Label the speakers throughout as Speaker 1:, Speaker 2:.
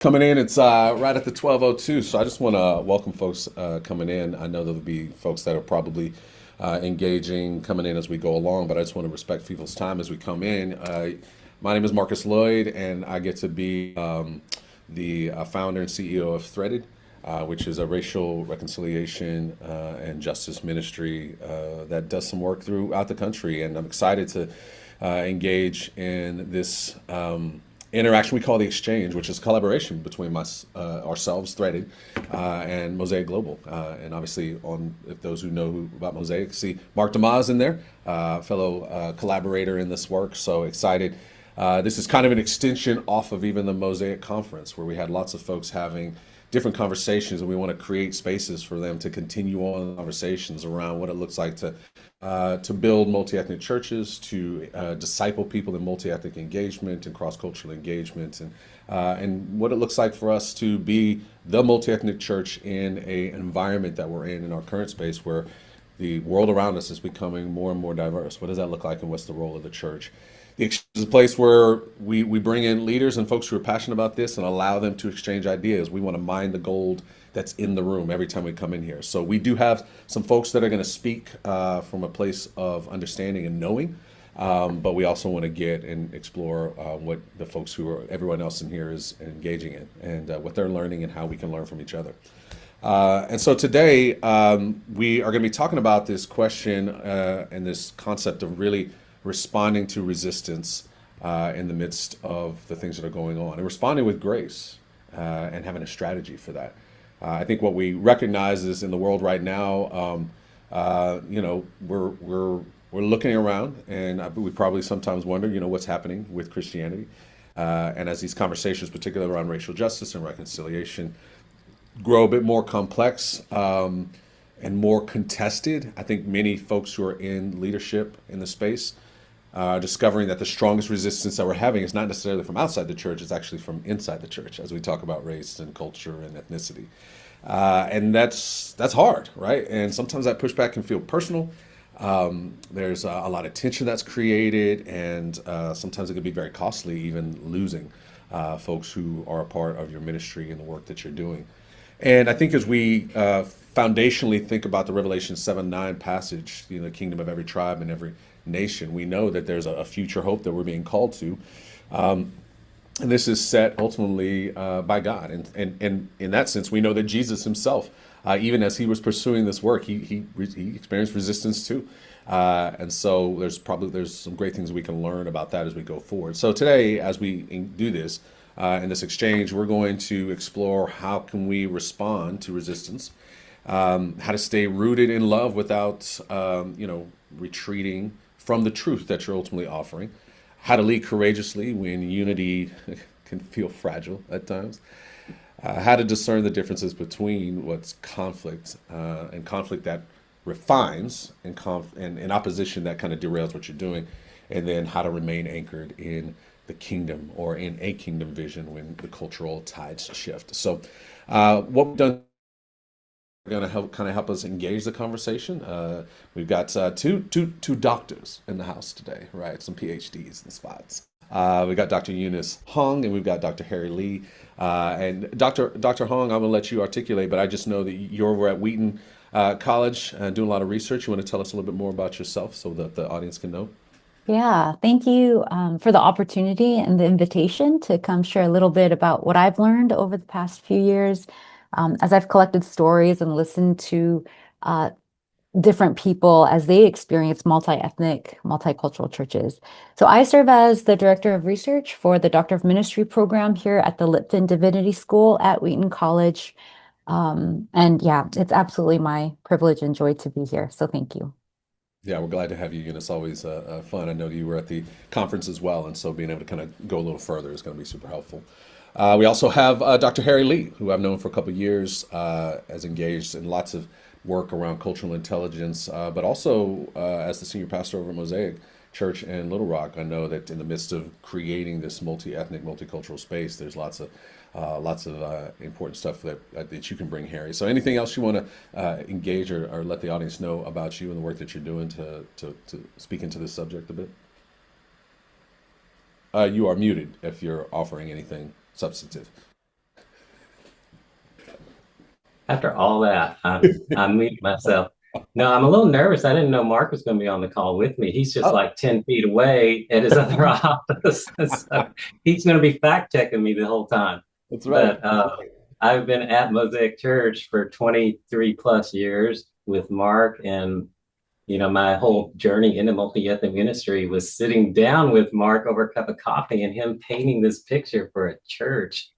Speaker 1: Coming in, it's right at the 12:02, so I just want to welcome folks coming in. I know there'll be folks that are probably engaging coming in as we go along, but I just want to respect people's time as we come in. My name is Marcus Lloyd, and I get to be the founder and CEO of Threaded, which is a racial reconciliation and justice ministry that does some work throughout the country. And I'm excited to engage in this interaction we call the exchange, which is collaboration between ourselves, Threaded, and Mosaic Global. And obviously, if those who know about Mosaic, see Mark Demaz in there, fellow collaborator in this work. So excited. This is kind of an extension off of even the Mosaic conference, where we had lots of folks having different conversations, and we want to create spaces for them to continue on conversations around what it looks like to build multi-ethnic churches, to disciple people in multi-ethnic engagement and cross-cultural engagement, and what it looks like for us to be the multi-ethnic church in an environment that we're in our current space, where the world around us is becoming more and more diverse. What does that look like, and what's the role of the church? The exchange is a place where we bring in leaders and folks who are passionate about this and allow them to exchange ideas. We want to mine the gold that's in the room every time we come in here. So we do have some folks that are going to speak from a place of understanding and knowing, but we also want to get and explore what the folks everyone else in here is engaging in, and what they're learning and how we can learn from each other. And so today we are going to be talking about this question and this concept of really responding to resistance in the midst of the things that are going on, and responding with grace and having a strategy for that. I think what we recognize is in the world right now, we're looking around, and we probably sometimes wonder, what's happening with Christianity. And as these conversations, particularly around racial justice and reconciliation, grow a bit more complex and more contested, I think many folks who are in leadership in the space discovering that the strongest resistance that we're having is not necessarily from outside the church, it's actually from inside the church as we talk about race and culture and ethnicity. And that's hard, right? And sometimes that pushback can feel personal. There's a lot of tension that's created, and sometimes it can be very costly, even losing folks who are a part of your ministry and the work that you're doing. And I think as we foundationally think about the Revelation 7:9 passage, the kingdom of every tribe and every nation, we know that there's a future hope that we're being called to. And this is set ultimately by God. And in that sense, we know that Jesus himself, even as he was pursuing this work, he experienced resistance too. And so there's some great things we can learn about that as we go forward. So today, as we do this, in this exchange, we're going to explore how can we respond to resistance, how to stay rooted in love without, retreating from the truth that you're ultimately offering, how to lead courageously when unity can feel fragile at times, how to discern the differences between what's conflict and conflict that refines, and opposition that kind of derails what you're doing, and then how to remain anchored in the kingdom or in a kingdom vision when the cultural tides shift. So what we've done going to help us engage the conversation. We've got two doctors in the house today, right? Some PhDs in spots. We've got Dr. Eunice Hong, and we've got Dr. Harry Lee. And Dr. Hong, I'm going to let you articulate, but I just know that you're over at Wheaton College doing a lot of research. You want to tell us a little bit more about yourself so that the audience can know?
Speaker 2: Yeah, thank you for the opportunity and the invitation to come share a little bit about what I've learned over the past few years as I've collected stories and listened to uh, different people as they experience multi-ethnic, multicultural churches. So I serve as the Director of Research for the Doctor of Ministry program here at the Lipton Divinity School at Wheaton College. And yeah, it's absolutely my privilege and joy to be here. So thank you.
Speaker 1: Yeah, we're glad to have you, and it's always fun. I know you were at the conference as well, and so being able to kind of go a little further is going to be super helpful. We also have Dr. Harry Lee, who I've known for a couple of years, has engaged in lots of work around cultural intelligence, but also as the senior pastor over at Mosaic Church in Little Rock. I know that in the midst of creating this multi-ethnic, multicultural space, there's lots of important stuff that you can bring, Harry. So anything else you want to engage or let the audience know about you and the work that you're doing to speak into this subject a bit? You are muted if you're offering anything substantive.
Speaker 3: After all that, I mute myself. No, I'm a little nervous. I didn't know Mark was going to be on the call with me. He's just
Speaker 1: Oh,
Speaker 3: like 10 feet away at his other office. So he's going to be fact checking me the whole time.
Speaker 1: that's right.
Speaker 3: But I've been at Mosaic Church for 23 plus years with Mark. And, my whole journey into multi-ethnic ministry was sitting down with Mark over a cup of coffee and him painting this picture for a church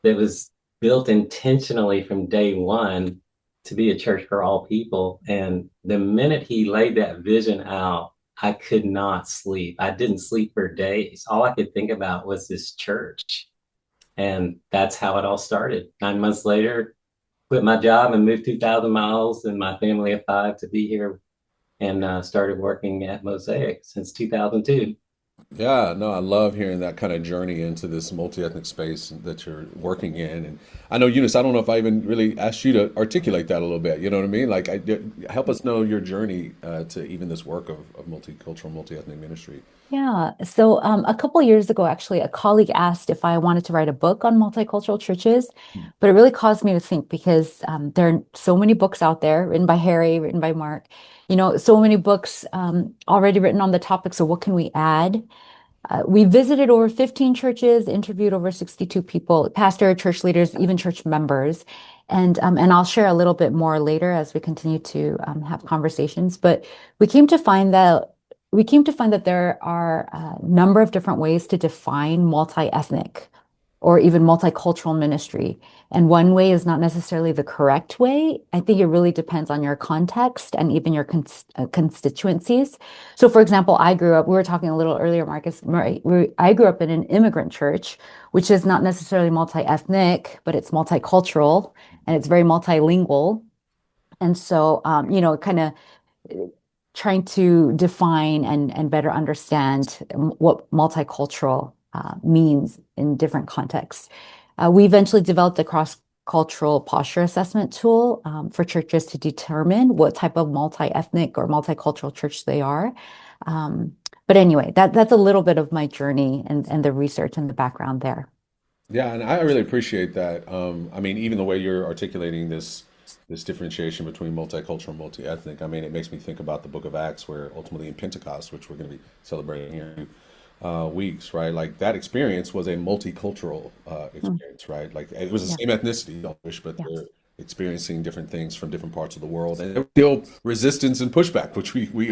Speaker 3: that was built intentionally from day one to be a church for all people. And the minute he laid that vision out, I could not sleep. I didn't sleep for days. All I could think about was this church. And that's how it all started. 9 months later, quit my job and moved 2,000 miles and my family of five to be here and started working at Mosaic since 2002.
Speaker 1: Yeah, no, I love hearing that kind of journey into this multi-ethnic space that you're working in. And I know, Eunice, I don't know if I even really asked you to articulate that a little bit. You know what I mean? Like, help us know your journey to even this work of multicultural, multi-ethnic ministry.
Speaker 2: Yeah. So a couple years ago, actually, a colleague asked if I wanted to write a book on multicultural churches, but it really caused me to think because there are so many books out there written by Harry, written by Mark, so many books already written on the topic. So what can we add? We visited over 15 churches, interviewed over 62 people, pastor, church leaders, even church members. And I'll share a little bit more later as we continue to have conversations. But we came to find that there are a number of different ways to define multi-ethnic or even multicultural ministry. And one way is not necessarily the correct way. I think it really depends on your context and even your constituencies. So, for example, we were talking a little earlier, Marcus, right? I grew up in an immigrant church, which is not necessarily multi-ethnic, but it's multicultural and it's very multilingual. And so, kind of trying to define and better understand what multicultural means in different contexts. We eventually developed a cross-cultural posture assessment tool for churches to determine what type of multi-ethnic or multicultural church they are. But anyway, that's a little bit of my journey and the research and the background there.
Speaker 1: Yeah, and I really appreciate that. I mean, even the way you're articulating this differentiation between multicultural and multi-ethnic, I mean, it makes me think about the Book of Acts, where ultimately in Pentecost, which we're going to be celebrating here in weeks, right? Like that experience was a multicultural
Speaker 2: Mm,
Speaker 1: experience, right? Like it was the
Speaker 2: yeah,
Speaker 1: same ethnicity, but
Speaker 2: yeah,
Speaker 1: they're experiencing different things from different parts of the world, and there was still resistance and pushback, which we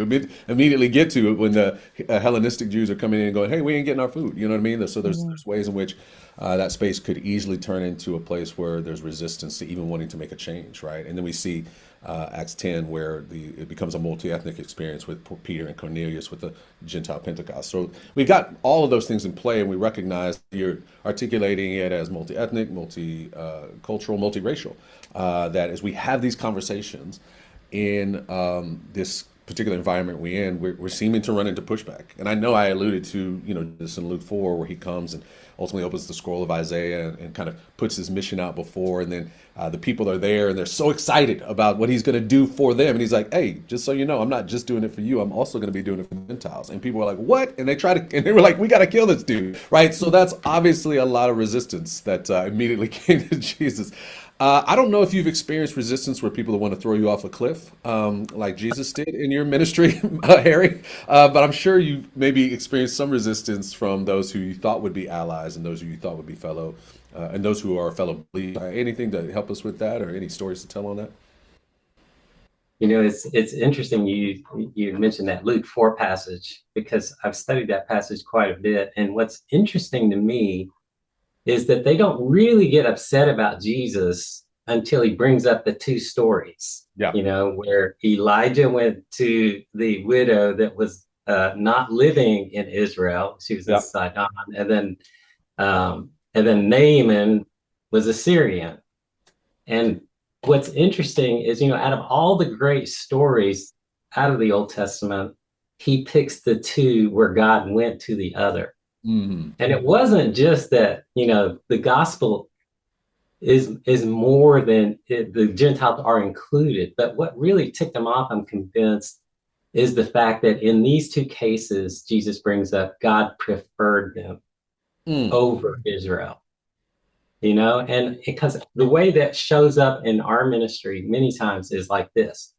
Speaker 1: immediately get to when the Hellenistic Jews are coming in and going, "Hey, we ain't getting our food." You know what I mean? So
Speaker 2: mhm,
Speaker 1: there's ways in which that space could easily turn into a place where there's resistance to even wanting to make a change, right? And then we see Acts 10, where it becomes a multi-ethnic experience with Peter and Cornelius with the Gentile Pentecost. So we've got all of those things in play, and we recognize you're articulating it as multi-ethnic, multicultural, multiracial. That as we have these conversations in this particular environment we're seeming to run into pushback. And I know I alluded to, this in Luke 4, where he comes and ultimately opens the scroll of Isaiah and kind of puts his mission out before. And then the people are there and they're so excited about what he's going to do for them. And he's like, hey, just so you know, I'm not just doing it for you. I'm also going to be doing it for the Gentiles. And people are like, what? And they were like, we got to kill this dude. Right. So that's obviously a lot of resistance that immediately came to Jesus. I don't know if you've experienced resistance where people want to throw you off a cliff, like Jesus did in your ministry, Harry. But I'm sure you maybe experienced some resistance from those who you thought would be allies and those who you thought would be and those who are fellow believers. Anything to help us with that, or any stories to tell on that?
Speaker 3: It's interesting you mentioned that Luke 4 passage because I've studied that passage quite a bit. And what's interesting to me is that they don't really get upset about Jesus until he brings up the two stories,
Speaker 1: Yeah,
Speaker 3: where Elijah went to the widow that was not living in Israel. She was in
Speaker 1: yeah.
Speaker 3: Sidon, and then Naaman was a Syrian. And what's interesting is, out of all the great stories out of the Old Testament, he picks the two where God went to the other.
Speaker 1: Hmm.
Speaker 3: And it wasn't just that, the gospel is more than the Gentiles are included, but what really ticked them off, I'm convinced, is the fact that in these two cases, Jesus brings up God preferred them
Speaker 1: Mm.
Speaker 3: over Israel. and because the way that shows up in our ministry many times is like this.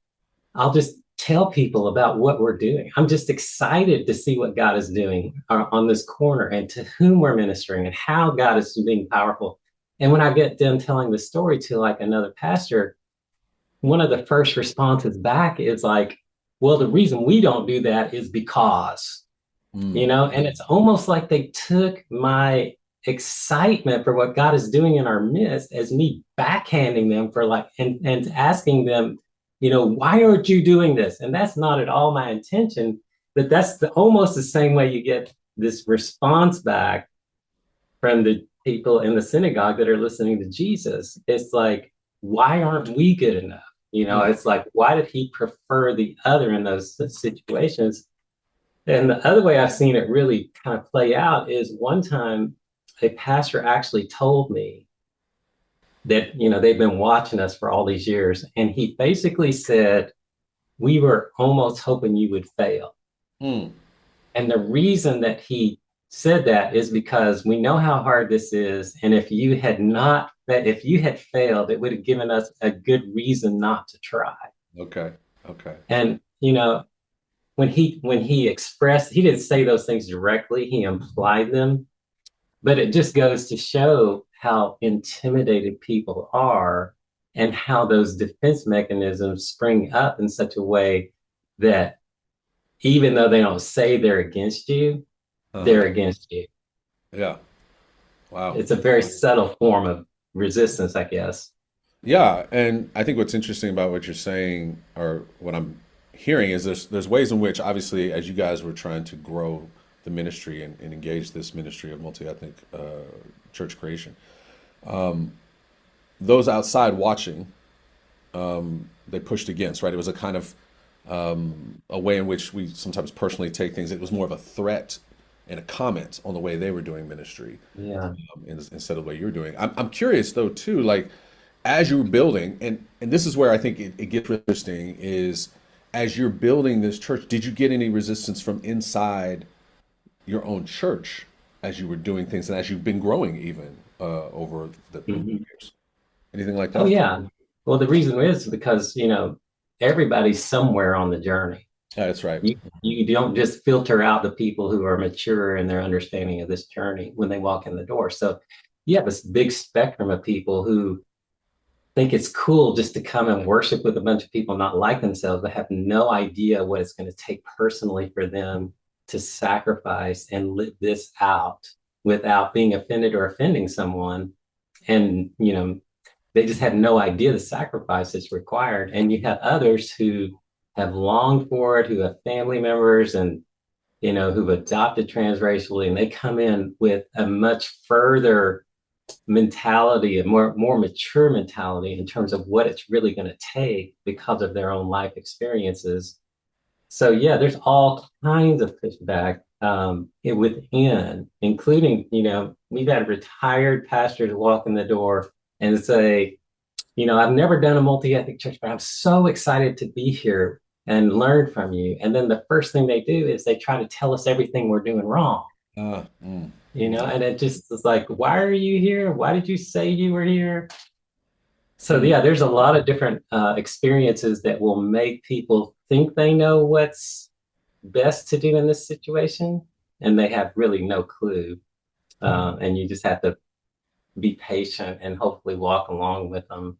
Speaker 3: I'll just tell people about what we're doing. I'm just excited to see what God is doing on this corner and to whom we're ministering and how God is being powerful. And when I get done telling the story to like another pastor, one of the first responses back is like, well, the reason we don't do that is because,
Speaker 1: Mm.
Speaker 3: and it's almost like they took my excitement for what God is doing in our midst as me backhanding them for like, and asking them, why aren't you doing this? And that's not at all my intention, but that's almost the same way you get this response back from the people in the synagogue that are listening to Jesus. It's like, why aren't we good enough?
Speaker 1: Mm.
Speaker 3: It's like, why did he prefer the other in those situations? And the other way I've seen it really kind of play out is one time a pastor actually told me that, they've been watching us for all these years. And he basically said, we were almost hoping you would fail.
Speaker 1: Mm.
Speaker 3: And the reason that he said that is because we know how hard this is. And if you had not, that if you had failed, it would have given us a good reason not to try.
Speaker 1: Okay. Okay.
Speaker 3: And, when he expressed, he didn't say those things directly, he implied them, but it just goes to show how intimidated people are and how those defense mechanisms spring up in such a way that even though they don't say they're against you,
Speaker 1: Uh-huh.
Speaker 3: they're against you.
Speaker 1: Yeah. Wow.
Speaker 3: It's a very subtle form of resistance, I guess.
Speaker 1: Yeah, and I think what's interesting about what you're saying, or what I'm hearing, is there's ways in which, obviously, as you guys were trying to grow the ministry and engage this ministry of multi-ethnic church creation, those outside watching, they pushed against, right? It was a kind of a way in which we sometimes personally take things. It was more of a threat and a comment on the way they were doing ministry,
Speaker 3: Yeah.
Speaker 1: instead of the way you're doing. I'm curious though too, like as you were building, and this is where I think it gets interesting, is as you're building this church, did you get any resistance from inside your own church as you were doing things and as you've been growing even over the
Speaker 3: Mhm.
Speaker 1: years? Anything like
Speaker 3: Oh,
Speaker 1: that?
Speaker 3: yeah. Well, the reason is because, everybody's somewhere on the journey.
Speaker 1: Yeah, that's right.
Speaker 3: You don't just filter out the people who are mature in their understanding of this journey when they walk in the door. So you have this big spectrum of people who think it's cool just to come and worship with a bunch of people not like themselves, but have no idea what it's going to take personally for them to sacrifice and live this out without being offended or offending someone. And, they just have no idea the sacrifice that's required. And you have others who have longed for it, who have family members and, who've adopted transracially, and they come in with a much further mentality, a more mature mentality in terms of what it's really going to take because of their own life experiences. So yeah, there's all kinds of pushback within, including, we've had retired pastors walk in the door and say, I've never done a multi-ethnic church, but I'm so excited to be here and learn from you. And then the first thing they do is they try to tell us everything we're doing wrong, and it just is like, why are you here? Why did you say you were here? So
Speaker 1: Mm.
Speaker 3: yeah, there's a lot of different experiences that will make people think they know what's best to do in this situation, and they have really no clue. And you just have to be patient and hopefully walk along with them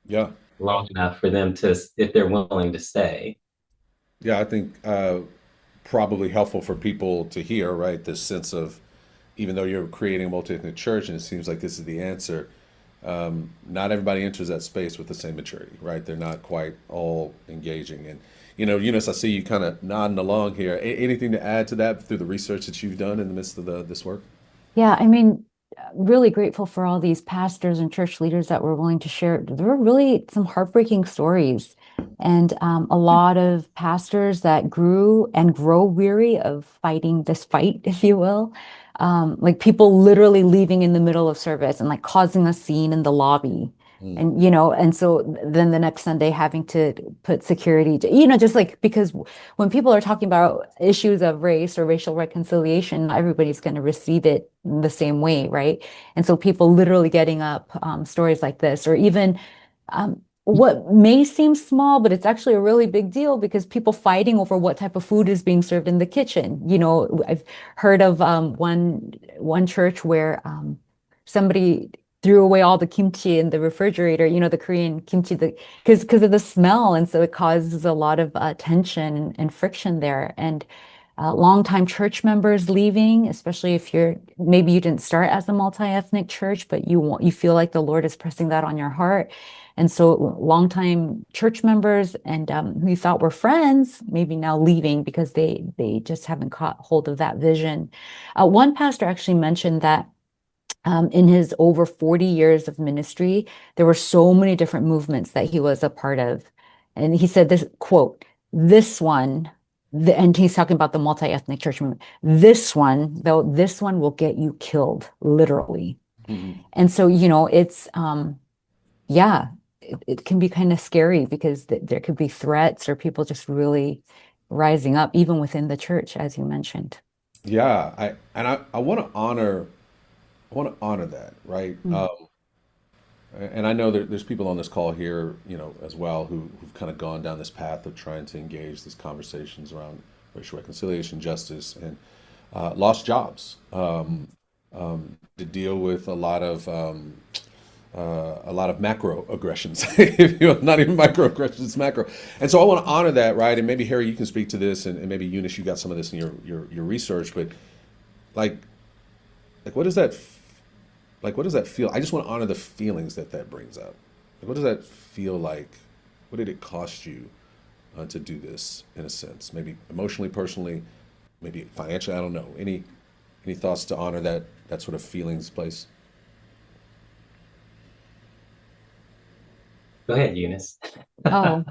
Speaker 1: Yeah.
Speaker 3: long enough for them to, if they're willing to stay.
Speaker 1: Yeah, I think probably helpful for people to hear, right? This sense of, even though you're creating a multi-ethnic church and it seems like this is the answer, not everybody enters that space with the same maturity, right? They're not quite all engaging. And, Eunice, I see you kind of nodding along here. Anything to add to that through the research that you've done in the midst of this work?
Speaker 2: Yeah, I mean, really grateful for all these pastors and church leaders that were willing to share. There were really some heartbreaking stories, and a lot of pastors that grew and grow weary of fighting this fight, if you will. Like people literally leaving in the middle of service and like causing a scene in the lobby.
Speaker 1: Mm.
Speaker 2: And, and so then the next Sunday having to put security, just like because when people are talking about issues of race or racial reconciliation, not everybody's going to receive it the same way, right? And so people literally getting up stories like this, or even what may seem small, but it's actually a really big deal because people fighting over what type of food is being served in the kitchen. I've heard of one church where somebody threw away all the kimchi in the refrigerator, the Korean kimchi, because of the smell, and so it causes a lot of tension and friction there. And longtime church members leaving, especially if maybe you didn't start as a multi-ethnic church, but you feel like the Lord is pressing that on your heart. And so longtime church members and who you thought were friends, maybe now leaving because they just haven't caught hold of that vision. One pastor actually mentioned that in his over 40 years of ministry, there were so many different movements that he was a part of. And he said this quote, this one, and he's talking about the multi-ethnic church movement, this one will get you killed, literally.
Speaker 1: Mhm.
Speaker 2: And so, it's, yeah, it can be kind of scary because there could be threats or people just really rising up, even within the church, as you mentioned.
Speaker 1: Yeah, I want to honor that, right?
Speaker 2: Mm.
Speaker 1: And I know that there's people on this call here, as well, who've kind of gone down this path of trying to engage these conversations around racial reconciliation, justice, and lost jobs, to deal with a lot of macro aggressions, if you will, not even microaggressions, it's macro. And so I want to honor that, right? And maybe Harry, you can speak to this, and maybe Eunice, you got some of this in your research, but like like what does that what does that feel? I just want to honor the feelings that brings up. Like, what does that feel like? What did it cost you to do this in a sense? Maybe emotionally, personally, maybe financially. I don't know. Any thoughts to honor that sort of feelings place?
Speaker 3: Go ahead, Eunice.
Speaker 2: Oh,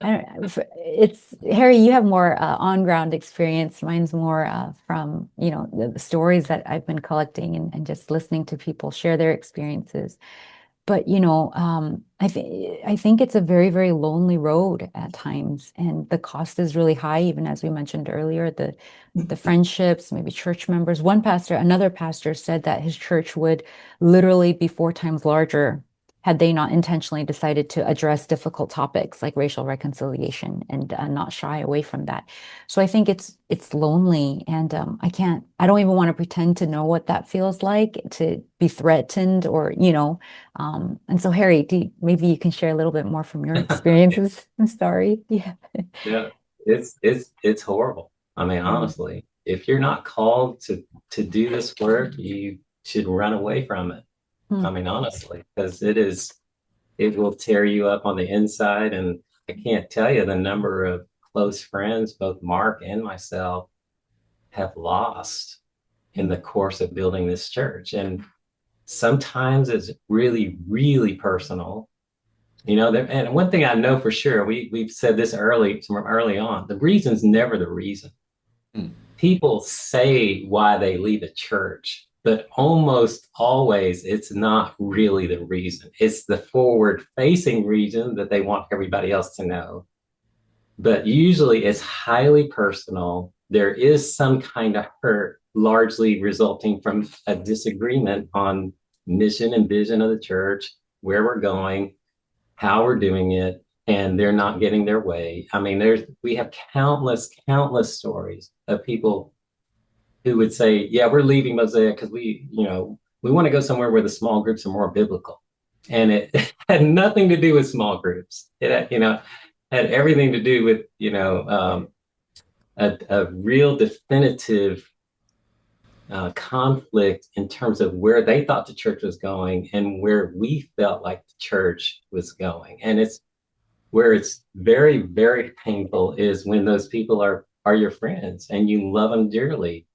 Speaker 2: it's Harry, you have more on-ground experience. Mine's more from, the stories that I've been collecting and just listening to people share their experiences. But I think it's a very, very lonely road at times, and the cost is really high, even as we mentioned earlier, the friendships, maybe church members. Another pastor said that his church would literally be 4 times larger had they not intentionally decided to address difficult topics like racial reconciliation and not shy away from that. So I think it's lonely, and I don't even want to pretend to know what that feels like to be threatened or, and so, Harry, maybe you can share a little bit more from your experiences. I'm sorry. Yeah.
Speaker 3: Yeah, it's horrible. I mean,
Speaker 2: Mm.
Speaker 3: honestly, if you're not called to do this work, you should run away from it. I
Speaker 2: Mm.
Speaker 3: mean, honestly, because it will tear you up on the inside. And I can't tell you the number of close friends, both Mark and myself, have lost in the course of building this church. And sometimes it's really, really personal. And one thing I know for sure, we've said this from early on, the reason's never the reason.
Speaker 1: Mm.
Speaker 3: People say why they leave a church, but almost always it's not really the reason. It's the forward facing reason that they want everybody else to know. But usually it's highly personal. There is some kind of hurt, largely resulting from a disagreement on mission and vision of the church, where we're going, how we're doing it, and they're not getting their way. I mean, we have countless stories of people who would say, "Yeah, we're leaving Mosaic because we want to go somewhere where the small groups are more biblical," and it had nothing to do with small groups. It had everything to do with a real definitive conflict in terms of where they thought the church was going and where we felt like the church was going. And it's where it's very, very painful is when those people are your friends and you love them dearly,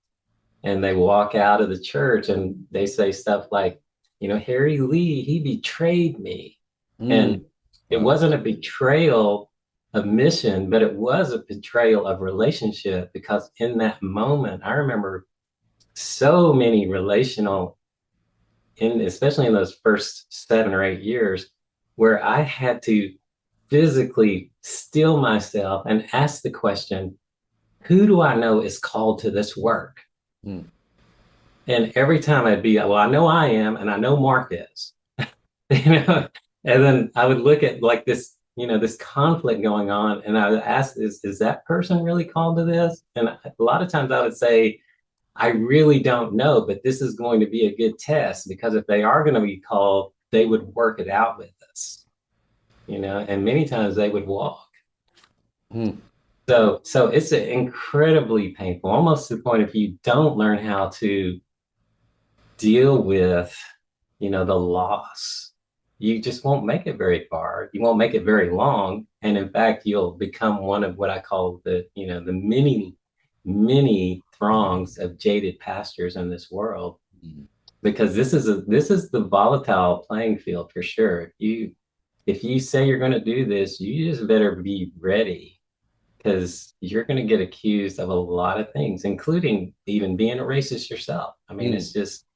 Speaker 3: and they walk out of the church and they say stuff like, Harry Lee, he betrayed me.
Speaker 1: Mm.
Speaker 3: And it
Speaker 1: Wow.
Speaker 3: wasn't a betrayal of mission, but it was a betrayal of relationship, because in that moment, I remember so many especially in those first 7 or 8 years, where I had to physically still myself and ask the question, who do I know is called to this work?
Speaker 1: Mm.
Speaker 3: And every time I'd be, well, I know I am, and I know Mark is, you know, and then I would look at like this, this conflict going on, and I would ask, is that person really called to this? And a lot of times I would say, I really don't know, but this is going to be a good test because if they are going to be called, they would work it out with us, and many times they would walk.
Speaker 1: Mm.
Speaker 3: So it's incredibly painful, almost to the point if you don't learn how to deal with, the loss, you just won't make it very far. You won't make it very long. And in fact, you'll become one of what I call the many, many throngs of jaded pastors in this world.
Speaker 1: Mm.
Speaker 3: Because this is the volatile playing field for sure. If you say you're going to do this, you just better be ready because you're going to get accused of a lot of things, including even being a racist yourself. I mean,
Speaker 1: Mm.
Speaker 3: it's just,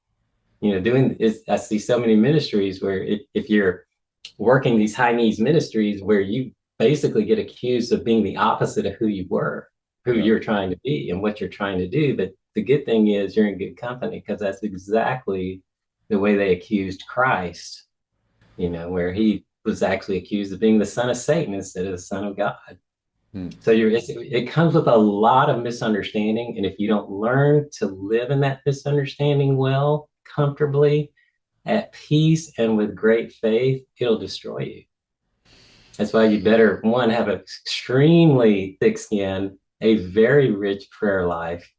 Speaker 3: doing is I see so many ministries where if you're working these high needs ministries where you basically get accused of being the opposite of who you were, who
Speaker 1: Yeah.
Speaker 3: you're trying to be, and what you're trying to do. But the good thing is you're in good company because that's exactly the way they accused Christ, where he was actually accused of being the son of Satan instead of the son of God.
Speaker 1: Mm.
Speaker 3: So it comes with a lot of misunderstanding. And if you don't learn to live in that misunderstanding well, comfortably, at peace, and with great faith, it'll destroy you. That's why you better, one, have an extremely thick skin, a very rich prayer life,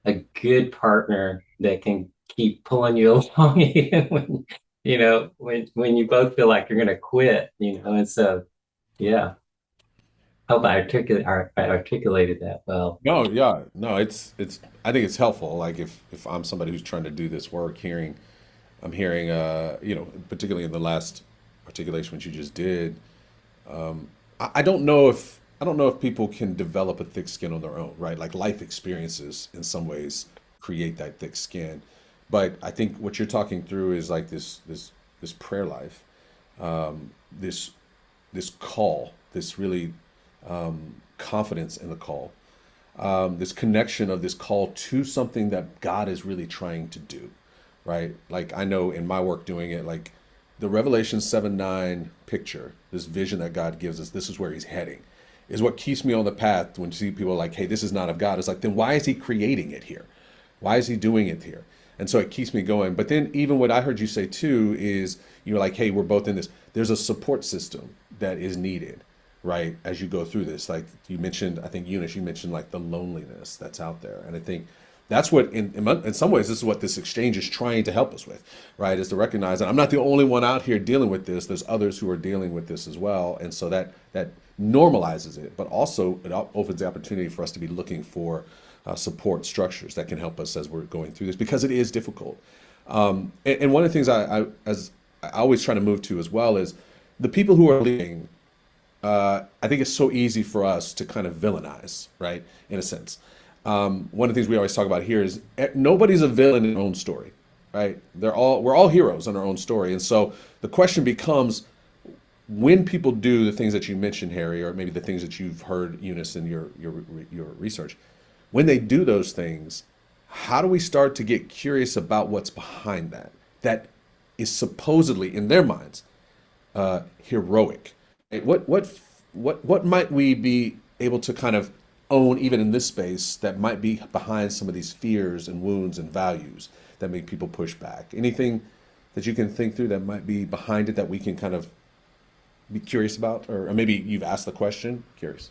Speaker 3: a good partner that can keep pulling you along even when you both feel like you're going to quit, And so, yeah, hope I articulated that well.
Speaker 1: No, yeah, no, it's. I think it's helpful. Like if I'm somebody who's trying to do this work, I'm hearing, particularly in the last articulation which you just did. I don't know if people can develop a thick skin on their own, right? Like life experiences in some ways create that thick skin. But I think what you're talking through is like this prayer life, this this call, this really confidence in the call, this connection of this call to something that God is really trying to do, right? Like I know in my work doing it, like the Revelation 7:9 picture, this vision that God gives us, this is where he's heading, is what keeps me on the path when you see people like, hey, this is not of God. It's like, then why is he creating it here? Why is he doing it here? And so it keeps me going. But then even what I heard you say too is you're like, hey, we're both in this. There's a support system that is needed, right? As you go through this, like you mentioned, I think Eunice, you mentioned like the loneliness that's out there. And I think that's what, in some ways, this is what this exchange is trying to help us with, right? Is to recognize that I'm not the only one out here dealing with this. There's others who are dealing with this as well, and so that normalizes it, but also it opens the opportunity for us to be looking for support structures that can help us as we're going through this because it is difficult. And one of the things as I always try to move to as well is the people who are leading. I think it's so easy for us to kind of villainize, right? In a sense. One of the things we always talk about here is nobody's a villain in their own story, right? We're all heroes in our own story. And so the question becomes when people do the things that you mentioned, Harry, or maybe the things that you've heard, Eunice, in your research, when they do those things, how do we start to get curious about what's behind that? That is supposedly, in their minds, heroic. What might we be able to kind of own even in this space that might be behind some of these fears and wounds and values that make people push back? Anything that you can think through that might be behind it that we can kind of be curious about, or maybe you've asked the question. Curious.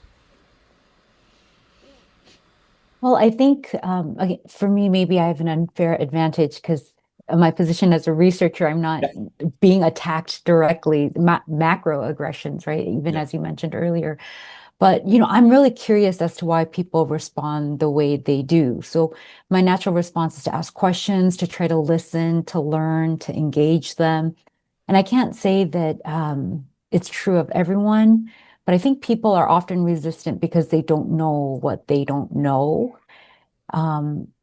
Speaker 2: Well, I think again, for me, maybe I have an unfair advantage because of my position as a researcher, I'm not
Speaker 1: Yeah.
Speaker 2: being attacked directly, macro aggressions, right? Even
Speaker 1: Yeah.
Speaker 2: as you mentioned earlier. But, I'm really curious as to why people respond the way they do. So my natural response is to ask questions, to try to listen, to learn, to engage them. And I can't say that it's true of everyone, but I think people are often resistant because they don't know what they don't know.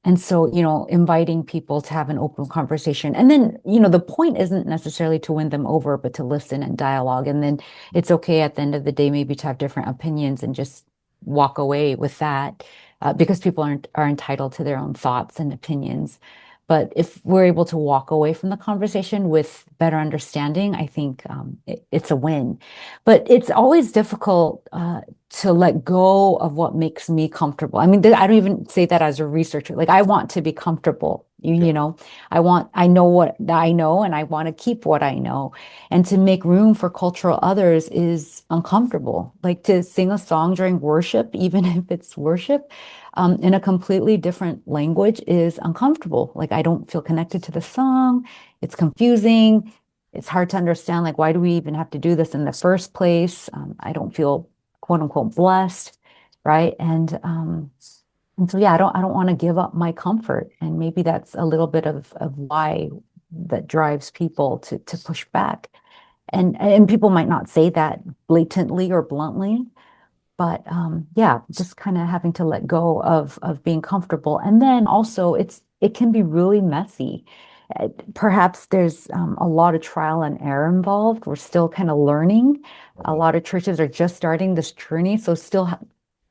Speaker 2: And so, inviting people to have an open conversation. And then, the point isn't necessarily to win them over, but to listen and dialogue. And then it's okay at the end of the day, maybe to have different opinions and just walk away with that, because people are entitled to their own thoughts and opinions. But if we're able to walk away from the conversation with better understanding, I think it's a win. But it's always difficult to let go of what makes me comfortable. I mean, I don't even say that as a researcher. Like, I want to be comfortable.
Speaker 1: Yeah.
Speaker 2: I know what I know, and I want to keep what I know. And to make room for cultural others is uncomfortable. Like, to sing a song during worship, even if it's worship, in a completely different language is uncomfortable. Like, I don't feel connected to the song. It's confusing. It's hard to understand, like, why do we even have to do this in the first place? I don't feel quote unquote blessed, right? And so, yeah, I don't want to give up my comfort. And maybe that's a little bit of why that drives people to push back. And people might not say that blatantly or bluntly, but yeah, just kind of having to let go of being comfortable. And then also it can be really messy. Perhaps there's a lot of trial and error involved. We're still kind of learning. A lot of churches are just starting this journey, so still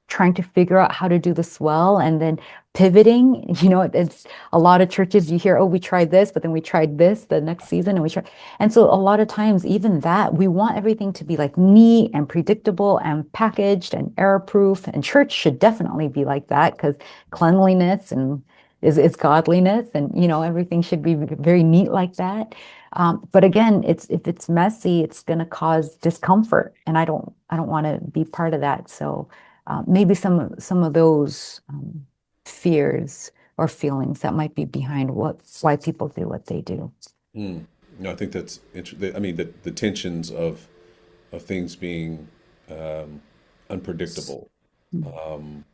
Speaker 2: trying to figure out how to do this well, and then pivoting. It's a lot of churches you hear, oh, we tried this, but then we tried this the next season, and we tried. And so a lot of times, even that, we want everything to be like neat and predictable and packaged and error proof. And church should definitely be like that, because cleanliness and is godliness, and everything should be very neat like that. But again, if it's messy, it's going to cause discomfort, and I don't want to be part of that. So maybe some of those fears or feelings that might be behind why people do what they do.
Speaker 1: Mm. No, I think that's interesting. I mean, the tensions of things being unpredictable,
Speaker 2: Mm.
Speaker 1: um,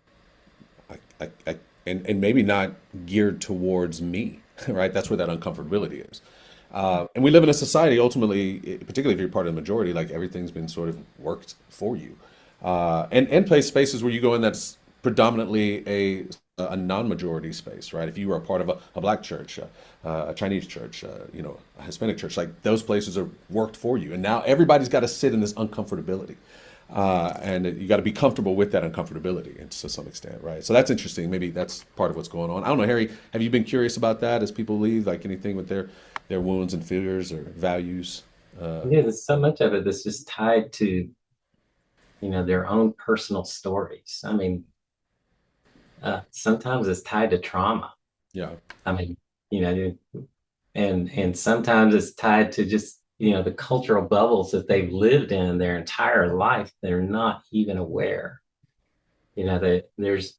Speaker 1: and maybe not geared towards me, right? That's where that uncomfortability is. And we live in a society, ultimately, particularly if you're part of the majority, like everything's been sort of worked for you, and place spaces where you go in that's predominantly a non-majority space, right? If you are a part of a black church, a Chinese church, a Hispanic church, like those places are worked for you, and now everybody's got to sit in this uncomfortability, and you got to be comfortable with that uncomfortability, and to some extent, right? So that's interesting. Maybe that's part of what's going on. I don't know, Harry. Have you been curious about that as people leave, like anything with their wounds and fears or values?
Speaker 3: Yeah, there's so much of it that's just tied to, their own personal stories. I mean, sometimes it's tied to trauma.
Speaker 1: Yeah.
Speaker 3: I mean, you know, and sometimes it's tied to just, the cultural bubbles that they've lived in their entire life. They're not even aware, that there's,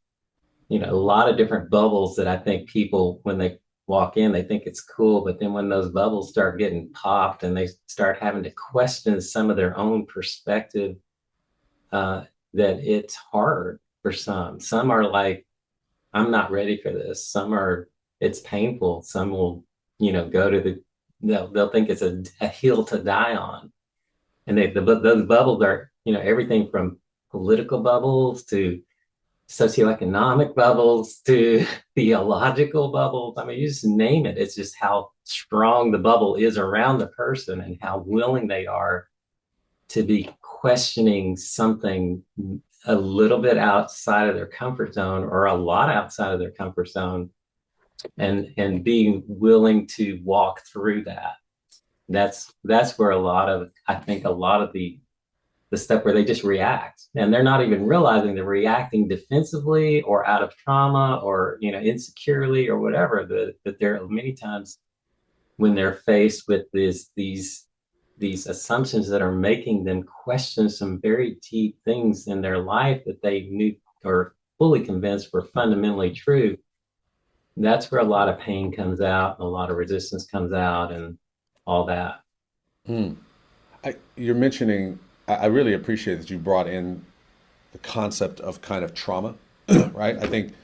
Speaker 3: a lot of different bubbles that I think people, when they walk in, they think it's cool. But then when those bubbles start getting popped and they start having to question some of their own perspective, uh, that it's hard for some. Some are like, I'm not ready for this. Some are, it's painful. Some will, go to they'll think it's a hill to die on. And those bubbles are, everything from political bubbles to socioeconomic bubbles to theological bubbles. I mean, you just name it. It's just how strong the bubble is around the person and how willing they are to be questioning something a little bit outside of their comfort zone or a lot outside of their comfort zone, and being willing to walk through that. That's where I think a lot of the stuff where they just react and they're not even realizing they're reacting defensively or out of trauma or insecurely or whatever. That there are many times when they're faced with these assumptions that are making them question some very deep things in their life that they knew or fully convinced were fundamentally true. That's where a lot of pain comes out, a lot of resistance comes out, and all that.
Speaker 1: Mm. You're mentioning, I really appreciate that you brought in the concept of kind of trauma, right? I think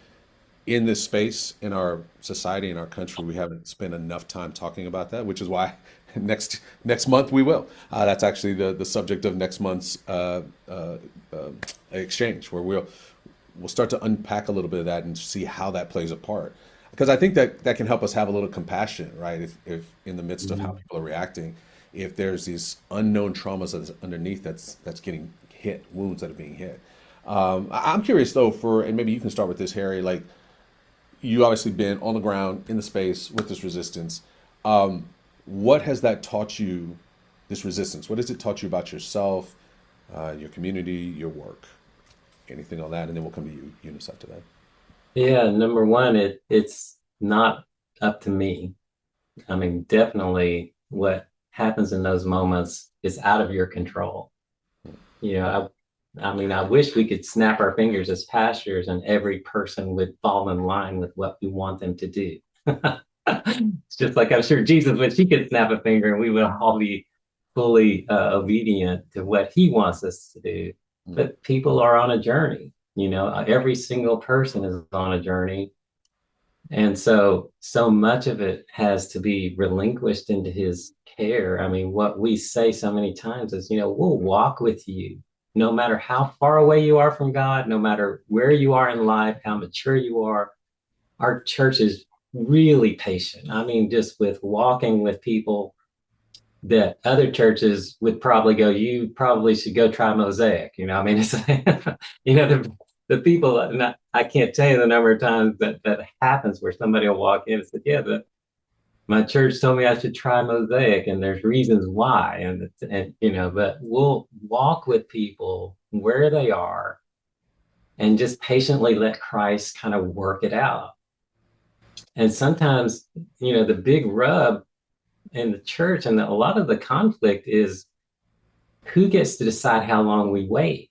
Speaker 1: in this space, in our society, in our country, we haven't spent enough time talking about that, which is why next month we will. That's actually the subject of next month's exchange, where we'll start to unpack a little bit of that and see how that plays a part. because I think that that can help us have a little compassion, right? If in the midst of how
Speaker 3: Mhm.
Speaker 1: people are reacting, if there's these unknown traumas that's underneath that's getting hit, wounds that are being hit. I'm curious though, for and maybe you can start with this, Harry. Like you obviously been on the ground in the space with this resistance. Um, what has that taught you? This resistance. What has it taught you about yourself, your community, your work? Anything on that, and then we'll come to you, Eunice, after that.
Speaker 3: Yeah, number one, it's not up to me. I mean, definitely what happens in those moments is out of your control. You know, I mean, I wish we could snap our fingers as pastors and every person would fall in line with what we want them to do. It's just like I'm sure Jesus wish he could snap a finger and we would all be fully obedient to what he wants us to do.
Speaker 1: Mm,
Speaker 3: But people are on a journey. Every single person is on a journey, and so much of it has to be relinquished into his care. I mean, what we say so many times is, we'll walk with you no matter how far away you are from God, no matter where you are in life, how mature you are. Our church is really patient. I mean, just with walking with people that other churches would probably go, you probably should go try Mosaic. I mean, it's, the people, and I can't tell you the number of times that happens where somebody will walk in and say, yeah, my church told me I should try Mosaic, and there's reasons why. But we'll walk with people where they are and just patiently let Christ kind of work it out. And sometimes, the big rub in the church and a lot of the conflict is who gets to decide how long we wait?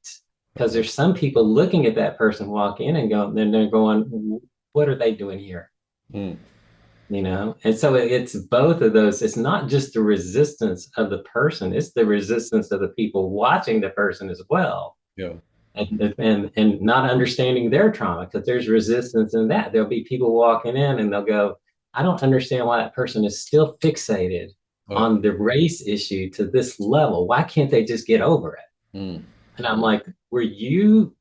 Speaker 3: Because
Speaker 1: mhm,
Speaker 3: there's some people looking at that person walk in and go, then they're going, what are they doing here?
Speaker 1: mm,
Speaker 3: And so it's both of those. It's not just the resistance of the person, it's the resistance of the people watching the person as well.
Speaker 1: yeah.
Speaker 3: And not understanding their trauma, because there's resistance in that. There'll be people walking in and they'll go, I don't understand why that person is still fixated
Speaker 1: Oh.
Speaker 3: on the race issue to this level. Why can't they just get over it?
Speaker 1: Mm,
Speaker 3: And I'm like, were you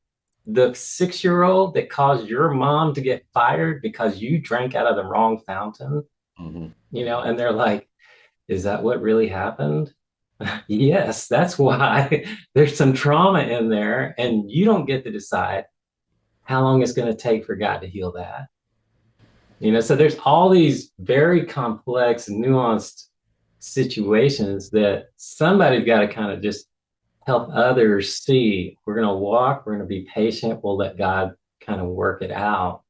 Speaker 3: the 6-year old that caused your mom to get fired because you drank out of the wrong fountain?
Speaker 1: hmm
Speaker 3: And they're like, is that what really happened? Yes, that's why. There's some trauma in there, and you don't get to decide how long it's going to take for God to heal that. So there's all these very complex, nuanced situations that somebody's got to kind of just help others see. We're going to walk, we're going to be patient, we'll let God kind of work it out.